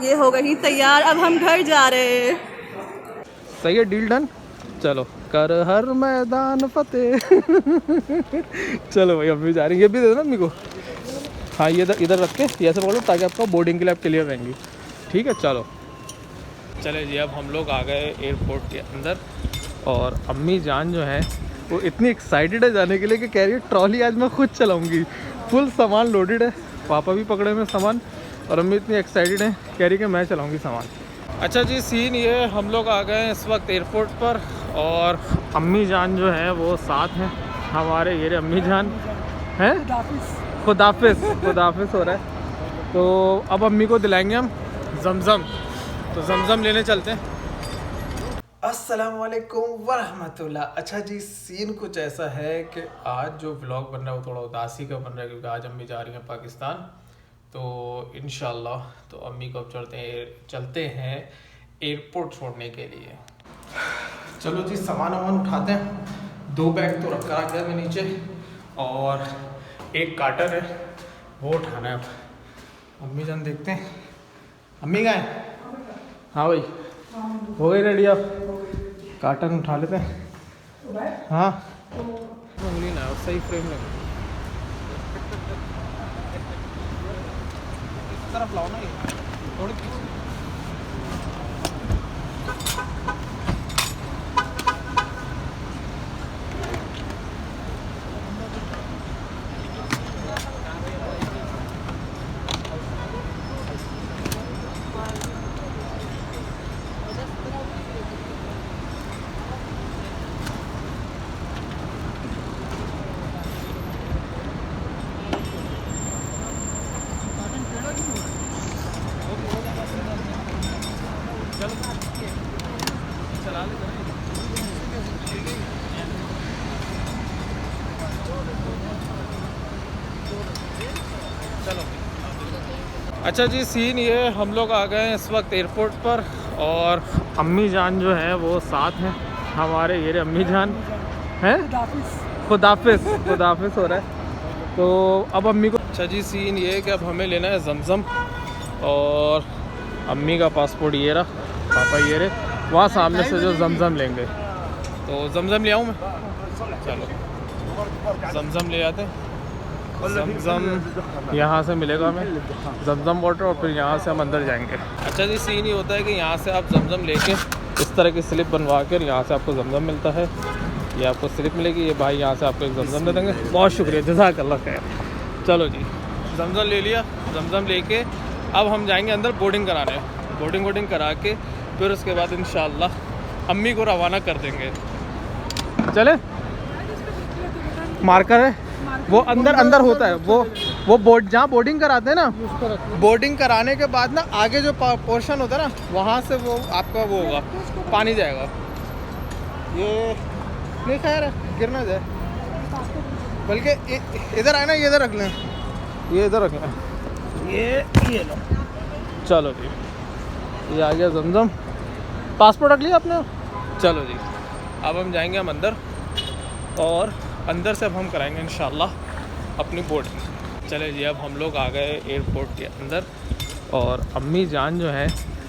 ये हो गई तैयार, अब हम घर जा रहे हैं। सही है, डील डन। चलो कर हर मैदान फतेह। चलो भाई अम्मी जा रही है, ये भी दे दो ना अम्मी को। हाँ ये इधर रख के ये ऐसे पकड़ो ताकि आपका बोर्डिंग के लिए आप क्लियर रहेंगी। ठीक है चलो। चले जी, अब हम लोग आ गए एयरपोर्ट के अंदर और अम्मी जान जो है वो इतनी एक्साइटेड है जाने के लिए कि कह रही है ट्रॉली आज मैं खुद चलाऊँगी। फुल सामान लोडेड है, पापा भी पकड़े हुए सामान और अम्मी इतनी एक्साइटेड है कह रही कि मैं चलाऊँगी सामान। अच्छा जी, सीन ये हम लोग आ गए हैं इस वक्त एयरपोर्ट पर और अम्मी जान जो है वो साथ हैं हमारे। ये अम्मी जान हैं, खुदाफिज खुदाफिज हो रहा है। तो अब अम्मी को दिलाएंगे हम जमज़म, तो जमज़म लेने चलते हैं। अस्सलामुअलैकुम वरहमतुल्लाह। अच्छा जी, सीन कुछ ऐसा है कि आज जो व्लॉग बन रहा है वो थोड़ा उदासी का बन रहा है क्योंकि आज अम्मी जा रही हैं पाकिस्तान। तो इंशाल्लाह तो अम्मी को अब चलते हैं एयरपोर्ट छोड़ने के लिए। चलो जी, सामान वामान उठाते हैं। 2 बैग तो रख कर आ गया मैं नीचे और एक कार्टन है वो उठाना है। अब अम्मी जान देखते हैं, अम्मी कहाँ है? हाँ भाई हो गई रेडी, आप कार्टन उठा लेते हैं। हाँ उंगली ना सही फ्रेम में तरफ लाओ ना, ये थोड़ी पीछे। चला ले चलो। अच्छा जी, सीन ये हम लोग आ गए हैं इस वक्त एयरपोर्ट पर और अम्मी जान जो है वो साथ हैं हमारे। ये अम्मी जान हैं, खुदाफिज खुदाफिज हो रहा है। तो अब अम्मी को अच्छा जी, सीन ये है कि अब हमें लेना है जमज़म और अम्मी का पासपोर्ट ये रहा, पापा ये रहे वहाँ सामने से जो जमज़म लेंगे। तो जमज़म ले आऊँ मैं? चलो जमज़म ले आते हैं। जमज़म यहाँ से मिलेगा हमें, जमज़म वाटर, और फिर यहाँ से हम अंदर जाएंगे। अच्छा जी, सीन ये होता है कि यहाँ से आप जमज़म लेके इस तरह की स्लिप बनवा कर यहाँ से आपको जमज़म मिलता है। ये आपको स्लिप मिलेगी, ये भाई यहाँ से आपको एक जमज़म दे देंगे। बहुत शुक्रिया, जज़ाकल्लाह खैर। चलो जी, जमज़म ले लिया। जमज़म लेके अब हम जाएंगे अंदर बोर्डिंग कराने। बोर्डिंग करा के फिर उसके बाद इंशाल्लाह अम्मी को रवाना कर देंगे। चले, मार्कर है वो अंदर होता है, वो बोर्ड जहाँ बोर्डिंग कराते हैं ना, बोर्डिंग कराने के बाद ना आगे जो पोर्शन होता है ना वहाँ से वो आपका वो होगा, पानी जाएगा। ये नहीं खैर है, गिर ना जाए, बल्कि इधर आए ना, ये इधर रख लें, ये इधर रख लें, ये लो। चलो जी, ये आ गया जमज़म। पासपोर्ट रख लिया आपने? चलो जी, अब हम जाएंगे हम अंदर और अंदर से अब हम कराएंगे इंशाल्लाह अपनी बोर्डिंग। चले जी, अब हम लोग आ गए एयरपोर्ट के अंदर और अम्मी जान जो है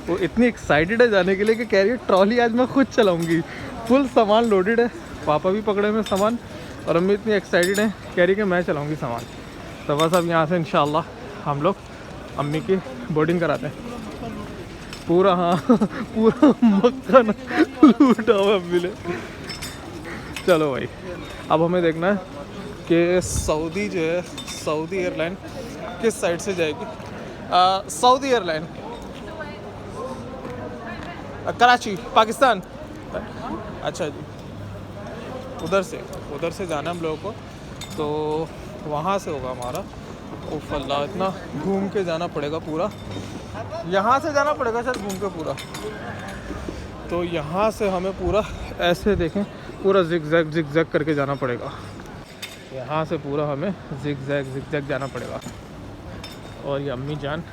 वो इतनी एक्साइटेड है जाने के लिए कि कह रही है ट्रॉली आज मैं खुद चलाऊँगी। फुल सामान लोडेड है, पापा भी पकड़े हुए सामान और अम्मी इतनी एक्साइटेड है कह रही कि मैं चलाऊँगी सामान। तो बस अब यहाँ से इंशाल्लाह हम लोग अम्मी की बोर्डिंग कराते हैं। पूरा हाँ पूरा मक्खन लूटा हुआ अम्मी ने। चलो भाई, अब हमें देखना है कि सऊदी जो है, सऊदी एयरलाइन किस साइड से जाएगी। Saudi airline Karachi Pakistan. अच्छा जी, उधर से जाना हम लोगों को, तो वहाँ से होगा हमारा। उफ़ अल्लाह, इतना घूम के जाना पड़ेगा पूरा, यहाँ से जाना पड़ेगा सर घूम के पूरा। तो यहाँ से हमें पूरा ऐसे देखें, पूरा जिग जैग करके जाना पड़ेगा। यहाँ से पूरा हमें जिग जैग जाना पड़ेगा। और ये अम्मी जान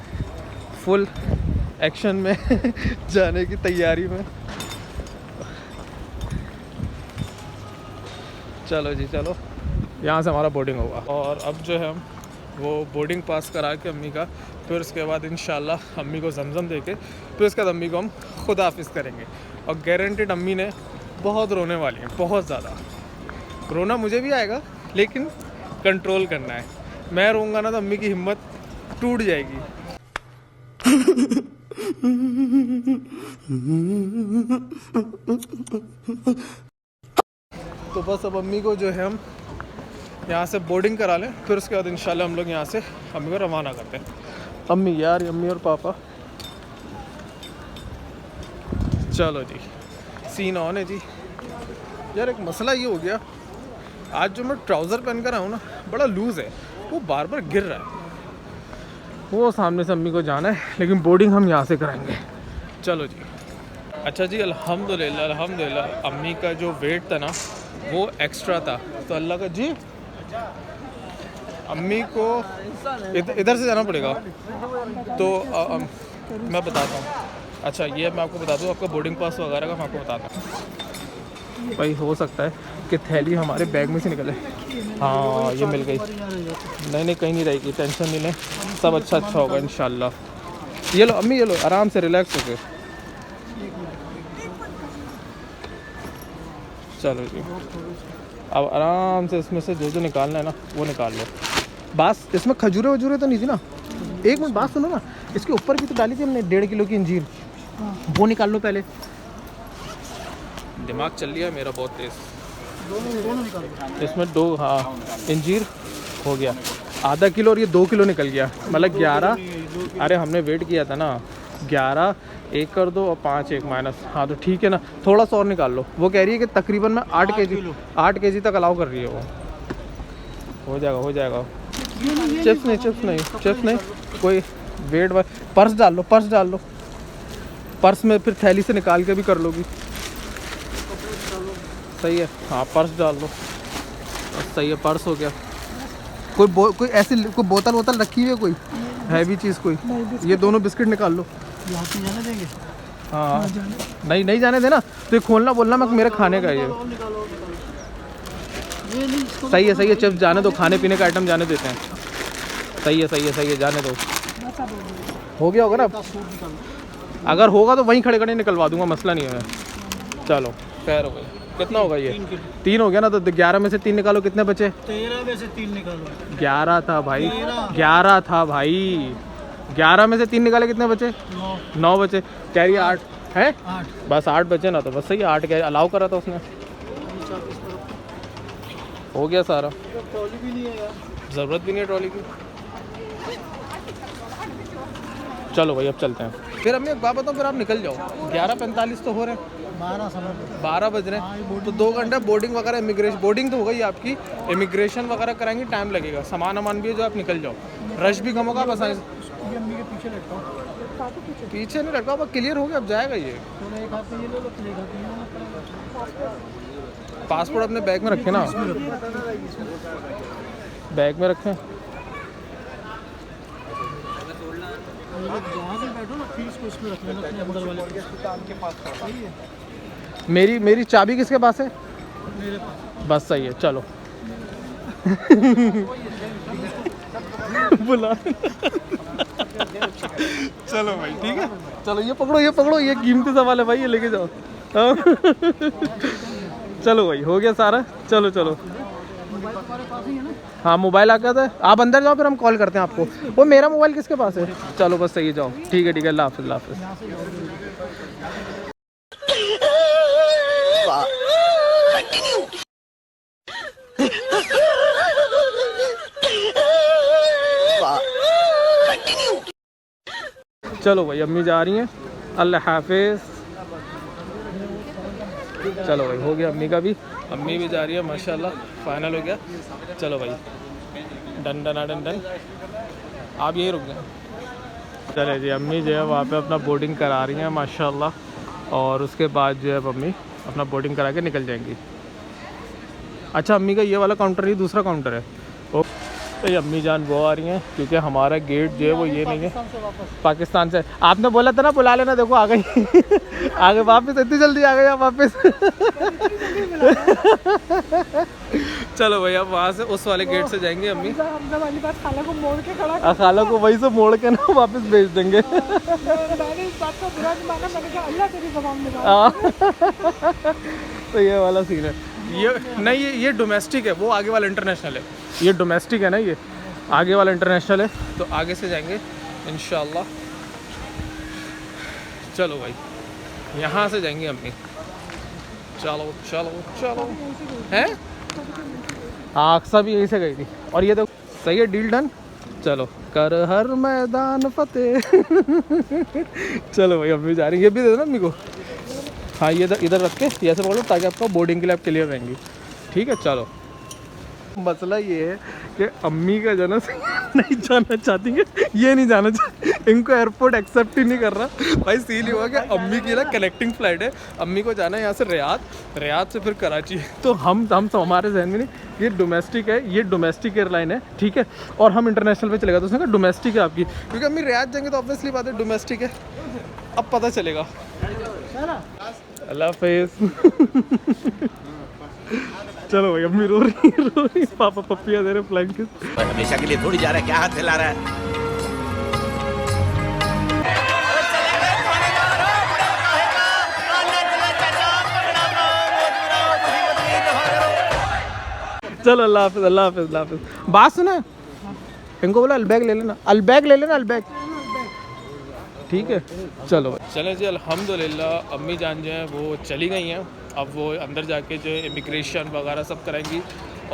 फुल एक्शन में जाने की तैयारी में। चलो जी चलो, यहाँ से हमारा बोर्डिंग होगा और अब जो है हम वो बोर्डिंग पास करा के अम्मी का, फिर उसके बाद इंशाल्लाह अम्मी को जमज़म दे के फिर उसके बाद अम्मी को हम खुदा हाफिज़ करेंगे। और गारंटेड अम्मी ने बहुत रोने वाली है, बहुत ज़्यादा रोना मुझे भी आएगा, लेकिन कंट्रोल करना है। मैं रोऊंगा ना तो अम्मी की हिम्मत टूट जाएगी। तो बस अब अम्मी को जो है हम यहाँ से बोर्डिंग करा लें, फिर उसके बाद इंशाल्लाह हम लोग यहाँ से अम्मी को रवाना करते हैं। अम्मी यार, अम्मी और पापा, चलो जी सीन ऑन है जी। यार एक मसला ये हो गया, आज जो मैं ट्राउज़र पहन कर आया हूँ ना, बड़ा लूज़ है, वो बार बार गिर रहा है। वो सामने से अम्मी को जाना है, लेकिन बोर्डिंग हम यहाँ से कराएंगे। चलो जी। अच्छा जी, अल्हम्दुलिल्लाह अल्हम्दुलिल्लाह अम्मी का जो वेट था ना वो एक्स्ट्रा था, तो अल्लाह का जी अम्मी को इधर से जाना पड़ेगा। तो मैं बताता हूँ। अच्छा ये मैं आपको बता दूँ, आपका बोर्डिंग पास वगैरह का मैं आपको बताता हूँ। भाई हो सकता है कि थैली हमारे बैग में से निकले। हाँ ये मिल गई। नहीं कहीं नहीं रहेगी, टेंशन नहीं लें, सब अच्छा होगा इंशाल्लाह। ये लो अम्मी, ये लो, आराम से रिलैक्स होके। चलो जी, अब आराम से इसमें से जो निकालना है ना वो निकाल लो। बस इसमें खजूरें वजूरें तो नहीं थी ना? एक मिनट बात सुनो ना, इसके ऊपर भी तो डाली थी हमने 1.5 किलो की अंजीर, वो निकाल लो पहले। दिमाग चल लिया मेरा बहुत तेज़। दोनों निकाल लो इसमें। 2 हाँ अंजीर हो गया, आधा किलो, और ये 2 किलो निकल गया, मतलब 11। अरे हमने वेट किया था ना, 11 1 कर दो और 5 1 माइनस। हाँ तो ठीक है ना, थोड़ा सा और निकाल लो। वो कह रही है कि तकरीबन मैं 8 केजी तक अलाउ कर रही है वो। हो जाएगा। चिप्स नहीं, कोई वेट पर्स डाल लो। पर्स में फिर थैली से निकाल के भी कर लोगी। सही है, हाँ पर्स डाल लो। सही है, पर्स हो गया। कोई ऐसी कोई बोतल रखी हुई है, कोई हैवी चीज़ कोई? ये दोनों बिस्किट निकाल लो। जाने देंगे? हाँ नहीं जाने देना, तो ये खोलना बोलना मैं मेरे खाने का ये। सही है, चिप्स जाने दो, खाने पीने का आइटम जाने देते हैं। सही है, जाने दो। हो गया होगा ना? अगर होगा तो वहीं खड़े निकलवा दूंगा, मसला नहीं है। चलो खैर हो गया। कितना होगा ये? 3 हो गया ना, तो 11 में से 3 निकालो, कितने बचे? 13 में से 3 निकालो। 11 था भाई, 11 में से 3 निकाले, कितने बचे? 9 बचे। कह रही 8 है? 8 बस 8 बचे ना, तो बस सही है। 8 क्या अलाउ करा था उसने। हो गया सारा। ट्रॉली भी नहीं है यार, ज़रूरत भी नहीं है ट्रॉली की। चलो भाई अब चलते हैं। फिर हमें एक बात बताओ, फिर आप निकल जाओ। 11:45 तो हो रहे हैं, 12 बज रहे हैं, तो 2 घंटे बोर्डिंग वगैरह, इमिग्रेशन बोर्डिंग तो हो गई आपकी, इमिग्रेशन वगैरह कराएंगे, टाइम लगेगा। सामान भी है जो, आप निकल जाओ, रश भी कम होगा। बस अम्मी के पीछे लटका हूं। पीछे नहीं लटका, अब क्लियर हो गया, अब जाएगा ये। एक हाथ में ये ले लो, फिर एक हाथ में ये लो। पासपोर्ट अपने बैग में रखें ना, बैग में रखें। जहाँ भी बैठो ना, फिर इसको इसमें रख लेना अपने अंदर वाले के पास। सही है। मेरी चाबी किसके पास है? मेरे पास। बस सही है, चलो। बुला। चलो भाई ठीक है, चलो ये पकड़ो, ये कीमती सवाल है भाई, ये लेके जाओ। चलो भाई हो गया सारा। चलो। हाँ मोबाइल आ गया था, आप अंदर जाओ, फिर हम कॉल करते हैं आपको। वो मेरा मोबाइल किसके पास है? चलो बस सही है, जाओ। ठीक है, अल्लाह हाफिज़। चलो भाई अम्मी जा रही हैं, अल्लाह हाफिज़। चलो भाई हो गया अम्मी का भी, अम्मी भी जा रही है माशाल्लाह, फाइनल हो गया। चलो भाई डन। आप यही रुक गए। चले जी, अम्मी जो है वहाँ पे अपना बोर्डिंग करा रही हैं माशाल्लाह, और उसके बाद जो है अम्मी अपना बोर्डिंग करा के निकल जाएंगी। अच्छा अम्मी का ये वाला काउंटर ही दूसरा काउंटर है। तो ये अम्मी जान वो आ रही हैं क्योंकि हमारा गेट जो है वो ये नहीं है पाकिस्तान से वापस। पाकिस्तान से। आपने बोला था ना बुला लेना, देखो आ गई आगे वापस, इतनी जल्दी आ गई आप वापस चलो भैया वहाँ से उस वाले गेट से जाएंगे अम्मी, हमने वाली बात खाला को मोड़ के खड़ा खाला को वहीं से मोड़ के ना वापस भेज देंगे मैंने इस बात का बुरा नहीं माना, मैंने कहा अल्लाह तेरी ज़बान में डाल। तो ये वाला सीन है। ये नहीं, ये डोमेस्टिक है, वो आगे वाला इंटरनेशनल है। ये डोमेस्टिक है ना, ये आगे वाला इंटरनेशनल है। तो आगे से जाएंगे इंशाल्लाह। चलो भाई यहाँ से जाएंगे अम्मी। चलो चलो चलो हैं। हाँ अक्सा भी यहीं से गई थी। और ये देखो सही है, डील डन। चलो कर हर मैदान फतेह चलो भाई अम्मी जा रही है। ये भी दे दो ना अम्मी को। हाँ ये इधर रख के ऐसे बोलो ताकि आपका बोर्डिंग के लिए आप क्लियर रहेंगी। ठीक है चलो। मसला ये है कि अम्मी का जाना नहीं जाना चाहती है, ये नहीं जाना चाहती, इनको एयरपोर्ट एक्सेप्ट ही नहीं कर रहा भाई। सीन ही हुआ कि अम्मी की ना कनेक्टिंग फ़्लाइट है, अम्मी को जाना है यहाँ से रियाद से फिर कराची। तो हम हमारे जहन में नहीं, ये डोमेस्टिक है, ये डोमेस्टिक एयरलाइन है ठीक है, और हम इंटरनेशनल पे चलेगा। तो उसने कहा डोमेस्टिक है आपकी, क्योंकि अम्मी रियाद जाएंगे तो ऑब्वियसली बात है डोमेस्टिक है। अब पता चलेगा। अल्लाह हाफिज़ चलो भाई अम्मी रो रही, पापा पप्पिया दे रहे फ्लाइंग किस। हमेशा के लिए थोड़ी जा रहा है, क्या हाथ हिला रहा है। चलो अल्लाह हाफिज़ अल्लाह हाफिज़ अल्लाह हाफिज़। बात सुना, इनको बोला अलबैग ले लेना, अलबैग ले लेना, अलबैग ठीक है। चलो चले जी अल्हम्दुलिल्लाह अम्मी जान जो है वो चली गई हैं। अब वो अंदर जाके जो है इमिग्रेशन वगैरह सब कराएंगी।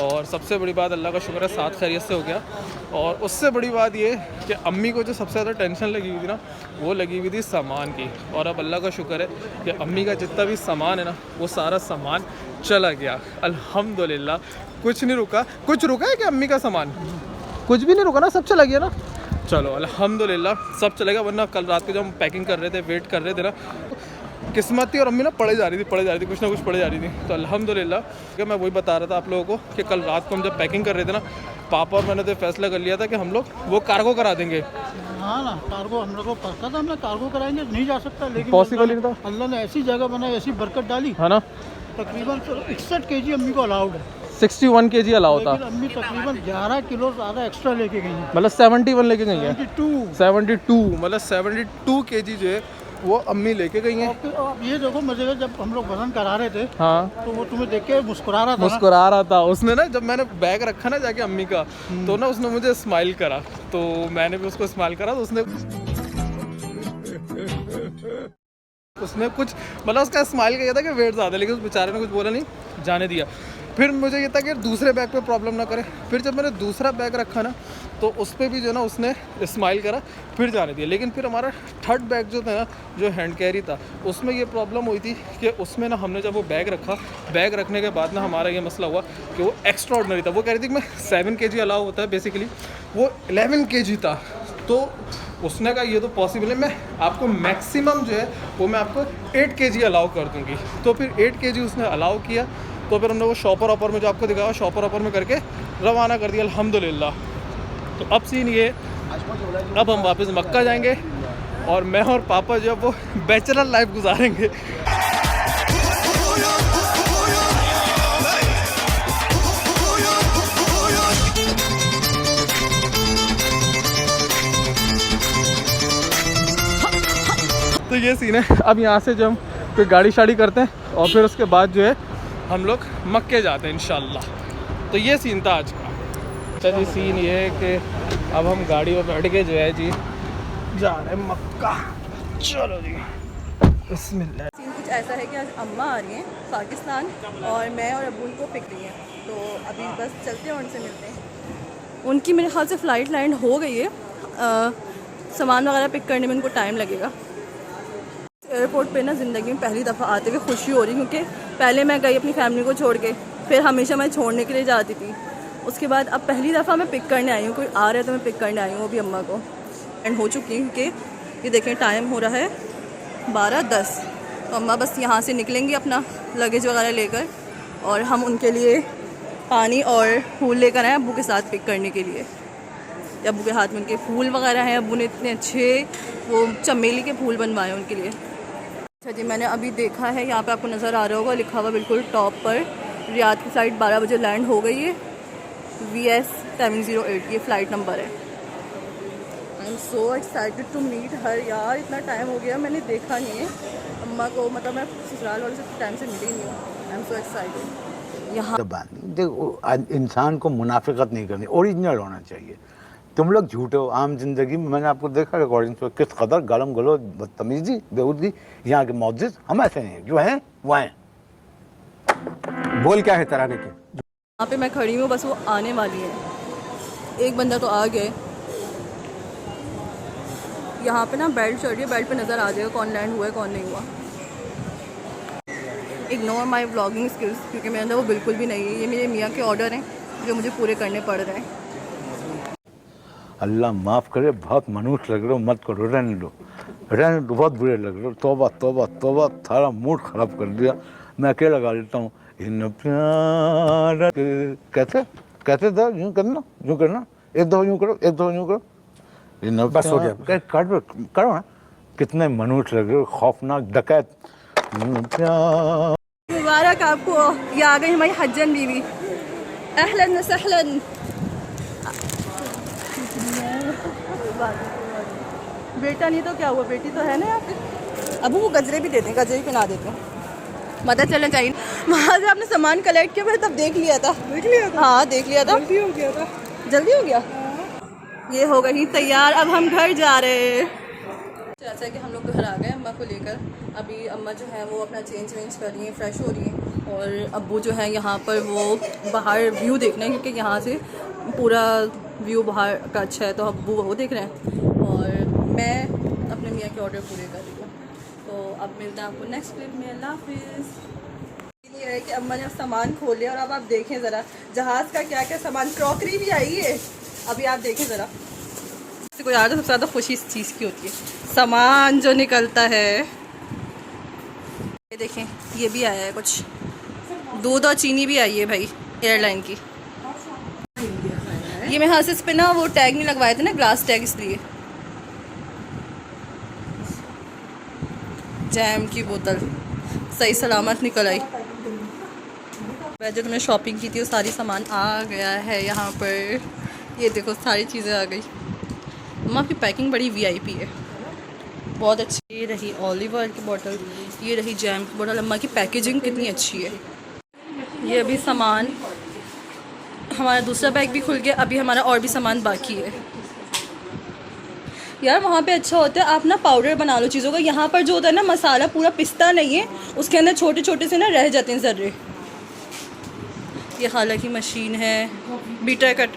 और सबसे बड़ी बात अल्लाह का शुक्र है साथ खैरियत से हो गया। और उससे बड़ी बात ये कि अम्मी को जो सबसे ज़्यादा टेंशन लगी हुई थी ना, वो लगी हुई थी सामान की। और अब अल्लाह का शुक्र है कि अम्मी का जितना भी सामान है ना, वो सारा सामान चला गया अल्हम्दुलिल्लाह। कुछ नहीं रुका। कुछ रुका है कि अम्मी का सामान कुछ भी नहीं रुका ना, सब चला गया ना। चलो अल्हम्दुलिल्लाह सब चलेगा, वरना कल रात को जब हम पैकिंग कर रहे थे, वेट कर रहे थे ना, किस्मत थी और अम्मी ना पड़े जा रही थी कुछ ना कुछ पड़े जा रही थी। तो अल्हम्दुलिल्लाह कि मैं वही बता रहा था आप लोगों को कि कल रात को हम जब पैकिंग कर रहे थे ना, पापा और मैंने तो फैसला कर लिया था कि हम लोग वो कार्गो करा देंगे। हाँ ना, कार्गो हम लोग को पता था, हमने कार्गो कराएंगे, नहीं जा सकता, लेकिन पॉसिबल ही नहीं था। अल्लाह ने ऐसी जगह बनाई, ऐसी बरकत डाली, है ना। तकरीबन 61 kg अम्मी को अलाउड है, 61 kg अलाउ था, लेकिन अम्मी तकरीबन 11 किलो ज़्यादा एक्स्ट्रा लेके गई है। मतलब 71 लेके गई है। 72 मतलब 72 kg जो है वो अम्मी लेके गई हैं। अब ये देखो मजे का, जब हम लोग वजन करा रहे थे हाँ तो वो तुम्हें देख के मुस्कुरा रहा था उसने ना। जब मैंने बैग रखा ना जाके अम्मी का, तो ना उसने मुझे स्माइल करा, तो मैंने भी उसको स्माइल करा। तो उसने कुछ मतलब उसका स्माइल किया था कि वेट ज़्यादा, लेकिन उस बेचारे ने कुछ बोला नहीं, जाने दिया। फिर मुझे ये था कि दूसरे बैग पे प्रॉब्लम ना करे। फिर जब मैंने दूसरा बैग रखा ना, तो उस पर भी जो ना उसने स्माइल करा, फिर जाने दिया। लेकिन फिर हमारा थर्ड बैग जो था ना, जो हैंड कैरी था, उसमें ये प्रॉब्लम हुई थी कि उसमें ना हमने जब वो बैग रखा, बैग रखने के बाद ना हमारा ये मसला हुआ कि वो एक्स्ट्रा ऑर्डिनरी था। वो कह रही थी कि मैं 7 kg अलाउ होता है बेसिकली, वो 11 kg था। तो उसने कहा ये तो पॉसिबल है, मैं आपको मैक्सिमम जो है वो मैं आपको 8 kg अलाउ कर दूँगी। तो फिर 8 kg उसने अलाउ किया। तो फिर हमने वो शॉपर ऑपर में जो आपको दिखाया, शॉपर ऑपर में करके रवाना कर दिया अल्हम्दुलिल्लाह। तो अब सीन ये, अब हम वापस मक्का जाएंगे और मैं और पापा जो है वो बैचलर लाइफ गुजारेंगे। तो ये सीन है। अब यहाँ से जब हम कोई गाड़ी शाड़ी करते हैं और फिर उसके बाद जो है हम लोग मक्के जाते हैं इंशाल्लाह। तो ये सीन था आज का। अच्छा जी सीन ये है कि अब हम गाड़ी में बैठ के जो है जी जा रहे हैं मक्का। चलो जी बिस्मिल्लाह। सीन कुछ ऐसा है कि आज अम्मा आ रही हैं पाकिस्तान और मैं और अब्बू को पिक रही हैं, तो अभी बस चलते हैं उनसे मिलते हैं। उनकी मेरे ख्याल से फ़्लाइट लैंड हो गई है। सामान वगैरह पिक करने में उनको टाइम लगेगा। एयरपोर्ट पे ना ज़िंदगी में पहली दफ़ा आते हुए खुशी हो रही, क्योंकि पहले मैं गई अपनी फैमिली को छोड़ के, फिर हमेशा मैं छोड़ने के लिए जाती थी। उसके बाद अब पहली दफ़ा मैं पिक करने आई हूँ, कोई आ रहा है तो मैं पिक करने आई हूँ, वो भी अम्मा को। एंड हो चुकी हूँ कि ये देखें टाइम हो रहा है 12:10। तो अम्मा बस यहाँ से निकलेंगी अपना लगेज वगैरह लेकर और हम उनके लिए पानी और फूल लेकर आए अब्बू के साथ पिक करने के लिए। अब्बू के हाथ में उनके फूल वगैरह हैं। अब्बू ने इतने अच्छे वो चमेली के फूल बनवाए उनके लिए। अच्छा जी, मैंने अभी देखा है यहाँ पे आपको नज़र आ रहा होगा लिखा हुआ बिल्कुल टॉप पर, रियाद की फ़्लाइट 12 बजे लैंड हो गई है। VS 708 ये फ़्लाइट नंबर है। I am so excited to meet her. यार इतना टाइम हो गया मैंने देखा नहीं है अम्मा को, मतलब मैं ससुराल वाले से टाइम से मिली नहीं हूँ। आई एम सो एक्साइटेड। यहाँ देखो, इंसान को मुनाफिकत नहीं करनी, ओरिजिनल होना चाहिए। तुम लोग झूठे हो। आम जिंदगी में मैंने आपको देखा रिकॉर्डिंग पर किस कदर गलम गलो बदतमीजी बेहूदगी यहाँ के मौजूद। हम ऐसे नहीं हैं, जो हैं वो हैं। बोल क्या है तराने के? यहाँ पे मैं खड़ी हूँ, बस वो आने वाली है। एक बंदा तो आ गए। यहाँ पे ना बेल्ट चढ़ रही है, बेल्ट पे नज़र आ जाएगा कौन लैंड हुआ है कौन नहीं हुआ। इग्नोर माई व्लॉगिंग स्किल्स, क्योंकि मेरे अंदर वो बिल्कुल भी नहीं है। ये मेरे मियाँ के ऑर्डर हैं जो मुझे पूरे करने पड़ रहे हैं। अल्लाह माफ़ करे, बहुत मनुष्य लग रहे हो, मत करो, रहने दो, बहुत बुरे लग रहे हो। तौबा तौबा तौबा, थारा मूड ख़राब कर दिया। मैं अकेला गा लेता हूँ। इन प्यार कैसे कैसे था, यूँ करना, यूँ करना, एक दो यूँ करो, एक दो यूँ करो। बस हो गया, करो ना। कितने मनुष्य लग रहे हो, खौफनाक डकैत। मुबारक आपको, ये आ गई हमारी हज्जन बीवी। अहलन व सहलन। बेटा नहीं तो क्या हुआ, बेटी तो है ना यहाँ पे। अब वो गजरे भी देते हैं, गजरे भी पहना देते हैं। मदद चलना चाहिए। वहाँ से आपने सामान कलेक्ट किया, मैंने तब देख लिया था। हाँ देख लिया था। जल्दी हो गया था। जल्दी हो गया। ये हो गई तैयार, अब हम घर जा रहे हैं। जैसा कि हम लोग घर आ गए अम्मा को लेकर। अभी अम्मा जो है वो अपना चेंज वेंज कर रही हैं, फ्रेश हो रही हैं। और अब्बू जो है यहाँ पर वो बाहर व्यू देख रहे हैं, क्योंकि यहाँ से पूरा व्यू बाहर का अच्छा है, तो अब्बू वो देख रहे हैं और मैं अपने मियाँ के ऑर्डर पूरे कर रही हूँ। तो अब मिलते हैं आपको नेक्स्ट क्लिप में। अल्लाह हाफिज़। ये है कि अम्मा ने सामान खोल लिया और अब आप देखें ज़रा जहाज़ का क्या क्या सामान, क्रॉकरी भी आई है। अभी आप देखें ज़रा, को यार सबसे ज़्यादा खुशी इस चीज़ की होती है, सामान जो निकलता है। ये देखें, ये भी आया है कुछ, दूध और चीनी भी आई है भाई एयरलाइन की। ये मैं हाथ से इस पे ना वो टैग नहीं लगवाए थे ना, ग्लास टैग, इसलिए। जैम की बोतल सही सलामत निकल आई। जो तुमने शॉपिंग की थी वो सारी सामान आ गया है यहाँ पर। ये देखो सारी चीज़ें आ गई। अम्मा की पैकिंग बड़ी VIP है, बहुत अच्छी। ये रही ऑलिव ऑयल की बोतल, ये रही जैम की बोतल। अम्मा की पैकेजिंग कितनी अच्छी है। ये अभी सामान, हमारा दूसरा बैग भी खुल गया। अभी हमारा और भी सामान बाकी है। यार वहाँ पे अच्छा होता है आप ना पाउडर बना लो चीज़ों का। यहाँ पर जो होता है ना मसाला पूरा पिसता नहीं है, उसके अंदर छोटे छोटे से ना रह जाते हैं ज़र्रे। ये हालांकि मशीन है, बीटर कट,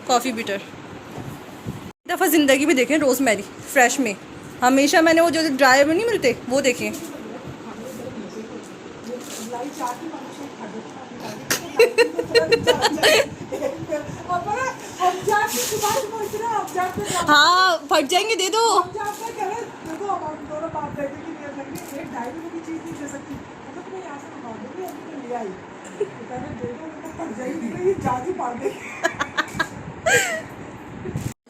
कॉफ़ी बीटर। दफ़ा ज़िंदगी में देखें रोज़मेरी फ्रेश में, हमेशा मैंने वो जो ड्राई में नहीं मिलते वो देखें। हाँ फट जाएंगे, दे दो।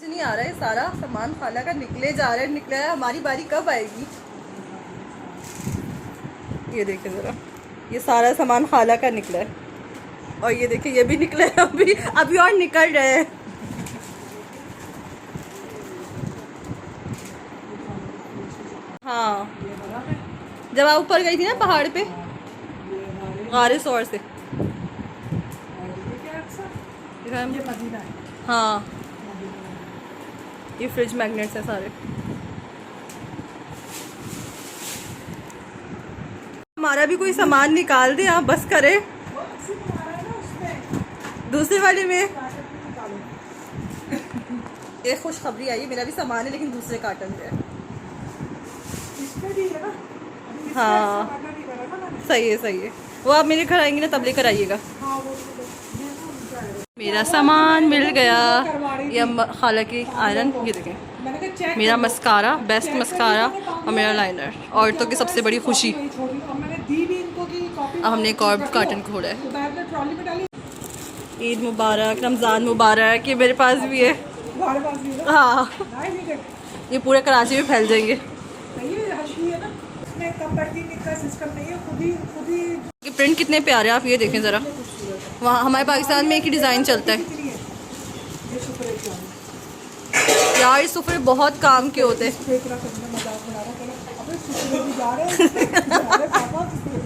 नहीं आ रहा है सारा सामान खाना का, निकले जा रहा है, निकला है। हमारी बारी कब आएगी? ये देखिए ज़रा, ये सारा सामान खाला का निकला है। और ये देखिए ये भी निकला है, अभी और निकल रहे हैं। हाँ जब आप ऊपर गई थी ना पहाड़ पे गारे सौर से। हाँ ये फ्रिज मैग्नेट्स हैं सारे। हमारा भी कोई सामान निकाल दे आप, बस करे। दूसरे वाले में एक खुशखबरी आई है, मेरा भी सामान है लेकिन दूसरे कार्टन पे है। हाँ सही है सही है। वो आप मेरे घर आएंगे ना तब लेकर आइएगा। मेरा सामान मिल गया। ये खाला की आयरन, ये देखें मेरा मस्कारा, बेस्ट मस्कारा और मेरा लाइनर, औरतों की सबसे बड़ी खुशी। अब हमने एक और कार्टन खोला है। ईद मुबारक, रमज़ान मुबारक। ये मेरे पास भी है। हाँ, ये पूरे कराची में फैल जाएंगे। ये प्रिंट कितने प्यारे हैं, आप ये देखें ज़रा। वहाँ हमारे पाकिस्तान में एक ही डिज़ाइन चलता है यार। ये सुफरे बहुत काम के होते हैं।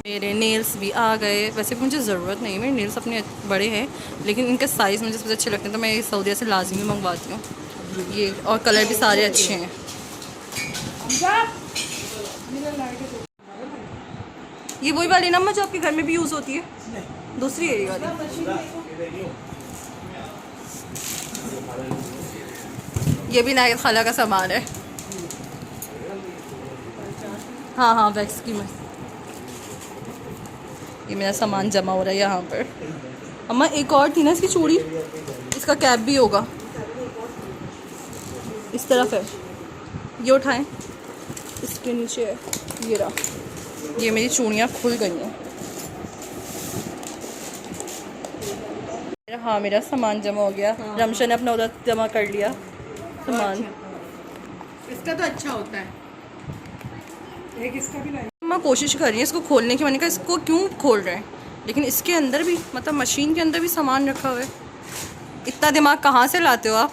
मेरे नेल्स भी आ गए। वैसे मुझे ज़रूरत नहीं है, मेरे नेल्स अपने बड़े हैं, लेकिन इनके साइज़ मुझे सबसे अच्छे लगते हैं, तो मैं सऊदीया से लाजमी मंगवाती हूँ ये। और कलर भी सारे अच्छे हैं। ये वही वाली ना जो आपके घर में भी यूज़ होती है? दूसरी है ये वाली। ये भी नायत खाला का सामान है। हाँ हाँ, वैक्स की मैं। ये मेरा सामान जमा हो रहा है यहाँ पर। अम्मा एक और थी ना इसकी चूड़ी, इसका कैप भी होगा। इस तरफ है, ये उठाएं, इसके नीचे है। ये रहा, ये मेरी चूड़ियाँ खुल गई हैं। हाँ, मेरा सामान जमा हो गया। रमशा ने अपना उधर जमा कर लिया सामान। इसका तो अच्छा होता है। एक इसका भी लाइक। मैं कोशिश कर रही हूँ इसको खोलने की। मैंने कहा इसको क्यों खोल रहे हैं, लेकिन इसके अंदर भी मतलब मशीन के अंदर भी सामान रखा हुआ है। इतना दिमाग कहाँ से लाते हो आप?